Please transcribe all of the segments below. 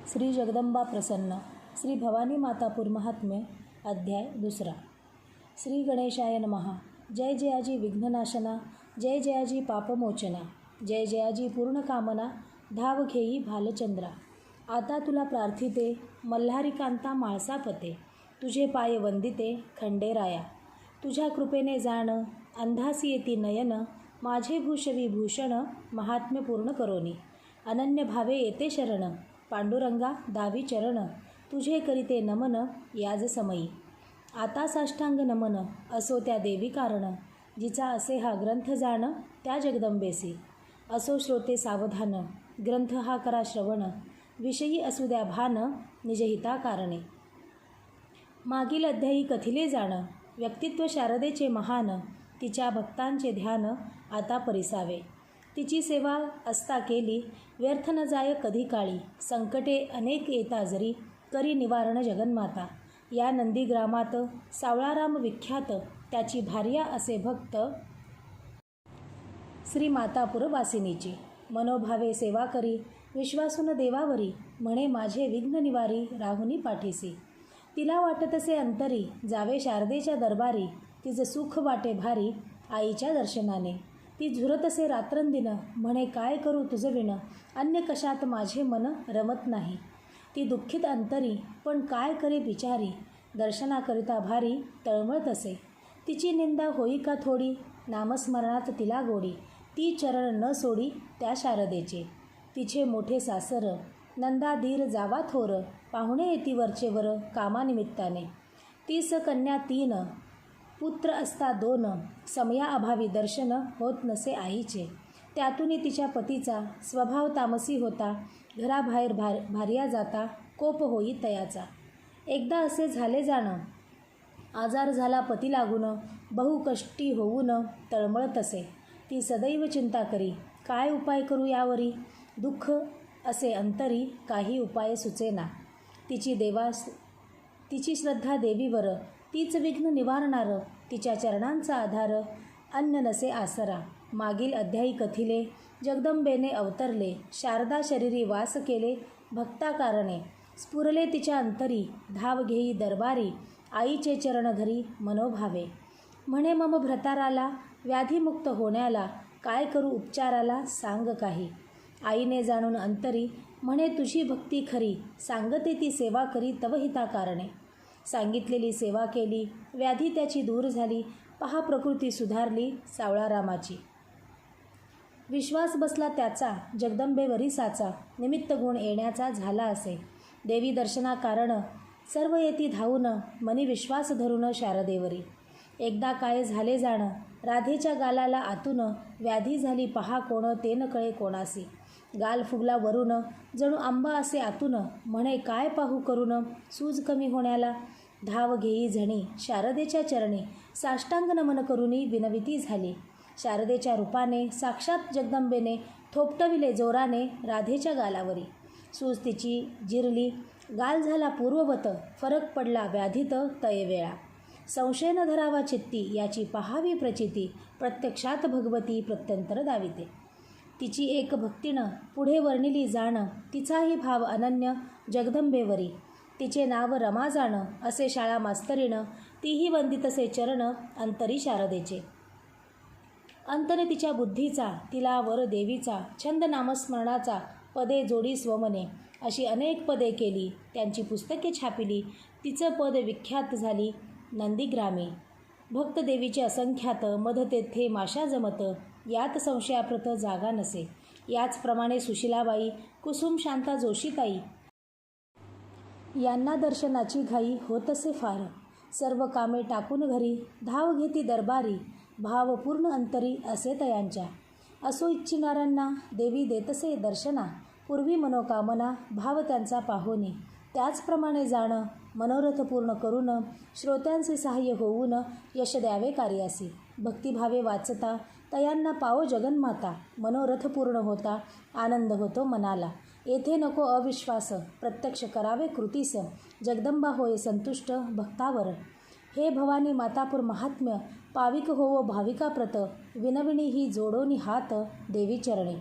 श्री जगदंबा प्रसन्न श्री भवानी मातापूर महात्म्य अध्याय 2. श्री गणेशाय नमः. जय जयाजी विघ्ननाशना, जय जयाजी पापमोचना, जय जयाजी पूर्णकामना, धाव घेई भालचंद्रा. आता तुला प्रार्थिते मल्हारिकांता माळसापते, तुझे पाय वंदिते खंडेराया. तुझ्या कृपेने जाण अंधासी येती नयन, माझे भूषविभूषण महात्म्य पूर्ण करोनी. अनन्य भावे येते शरण, पांडुरंगा दावी चरण, तुझे करीते नमन याज समयी. आता साष्टांग नमन असो त्या देवी कारण, जिचा असे हा ग्रंथ जाण त्या जगदंबेसी. असो श्रोते सावधान, ग्रंथ हा करा श्रवण, विषयी असू द्या भान निजहिता कारणे. मागील अध्यायी कथिले जाण, व्यक्तित्व शारदेचे महान, तिच्या भक्तांचे ध्यान आता परिसावे. तिची सेवा असता केली, व्यर्थ न जाय कधी काळी. संकटे अनेक येता जरी, करी निवारण जगन्माता. या नंदीग्रामात सावळाराम विख्यात, त्याची भार्या असे भक्त श्री मातापूर वासिनीची. मनोभावे सेवा करी, विश्वासून देवावरी, म्हणे माझे विघ्न निवारी राहुनी पाठीसी. तिला वाटतसे अंतरी, जावे शारदेच्या दरबारी, तिचं सुख वाटे भारी आईच्या दर्शनाने. ती झुरतसे रात्रंदिन, म्हणे काय करू तुझं विण, अन्य कशात माझे मन रमत नाही. ती दुःखित अंतरी, पण काय करे बिचारी, दर्शनाकरिता भारी तळमळत. तिची निंदा होई का थोडी, नामस्मरणात तिला गोडी. ती चरण न सोडी त्या शारदेचे. तिचे मोठे सासर नंदाधीर जावा थोर, पाहुणे येती वरचेवर कामानिमित्ताने. 30 कन्या 3, पुत्र असता 2, समया अभावी दर्शन होत नसे आईचे. त्यातून तिच्या पतीचा स्वभाव तामसी होता, घराबाहेर भार्या जाता कोप होई तयाचा. एकदा असे झाले जाण, आजार झाला पती लागून, बहुकष्टी होऊन तळमळतसे. ती सदैव चिंता करी, काय उपाय करू यावरी. दुःख असे अंतरी, काही उपाय सुचेना. तिची श्रद्धा देवीवर, तीच विघ्न निवारणार, तिच्या चरणांचा आधार, अन्न नसे आसरा. मागील अध्यायी कथिले, जगदंबेने अवतरले, शारदा शरीरी वास केले भक्ता कारणे. स्फुरले तिच्या अंतरी, धाव घेई दरबारी, आईचे चरण धरी मनोभावे. म्हणे मम भ्रताराला, व्याधीमुक्त होण्याला, काय करू उपचाराला सांग काही. आईने जाणून अंतरी, म्हणे तुझी भक्ती खरी, सांगते ती सेवा करी तव हिता कारणे. सांगितलेली सेवा केली, व्याधी त्याची दूर झाली, पहा प्रकृती सुधारली सावळारामाची. विश्वास बसला त्याचा जगदंबेवरी साचा, निमित्त गुण येण्याचा झाला असे. देवी दर्शना कारण सर्व येती धावून, मनी विश्वास धरून शारदेवरी. एकदा काय झाले जाण, राधेच्या गालाला आतून, व्याधी झाली पहा कोण ते न कळे कोणासी. गाल फुगला वरून, जणू आंबा असे आतून, म्हणे काय पाहू करून सूज कमी होण्याला. धाव घेई झणी शारदेच्या चरणी, साष्टांग नमन करुनी विनविती झाली. शारदेच्या रूपाने साक्षात जगदंबेने थोपटविले जोराने राधेच्या गालावरी. सूज तिची जिरली, गाल झाला पूर्ववत, फरक पडला व्याधीत तयवेळा. संशय न धरावा चित्ती, याची पहावी प्रचिती, प्रत्यक्षात भगवती प्रत्यंतर दाविते. तिची एक भक्तीनं पुढे वर्णिली जाण, तिचाही भाव अनन्य जगदंबेवरी. तिचे नाव रमा जाण, असे शाळा मास्तरीनं, तीही वंदितसे चरण अंतरी शारदेचे. अंतने तिच्या बुद्धीचा, तिला वर देवीचा, छंद नामस्मरणाचा, पदे जोडी स्वमने, अशी अनेक पदे केली, त्यांची पुस्तके छापिली. तिचं पद विख्यात झाली नंदीग्रामी. भक्त देवीचे असंख्यात, मध तेथे माशा जमत, यात संशयाप्रत जागा नसे. याचप्रमाणे सुशिलाबाई, कुसुम शांता जोशीताई यांना दर्शनाची घाई होतसे फार. सर्व कामे टाकून घरी, धाव घेती दरबारी, भाव पूर्ण अंतरी असे तयांच्या. असो इच्छिणाऱ्यांना देवी देतसे दर्शना, पूर्वी मनोकामना भाव त्यांचा पाहोनी. त्याचप्रमाणे जाण मनोरथ पूर्ण करून, श्रोत्यांचे सहाय्य होऊन यश द्यावे कार्यासी. भक्तिभावे वाचता तयांना पावो जगन्माता, मनोरथ पूर्ण होता आनंद होतो मनाला. येथे नको अविश्वास, प्रत्यक्ष करावे कृतीस, जगदंबा होय संतुष्ट भक्तावर. हे भवानी मातापूर महात्म्य, पाविक होवो भाविका प्रत, विनविणी ही जोडोनी हात देवी चरणी.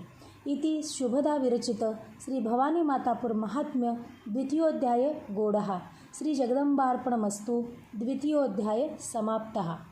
इति शुभदा विरचित श्री भवानी मातापुर महात्म्य द्वितीयोध्याय गौडः। श्री जगदम्बार्पणमस्तु। द्वितीयोध्याय समाप्तः।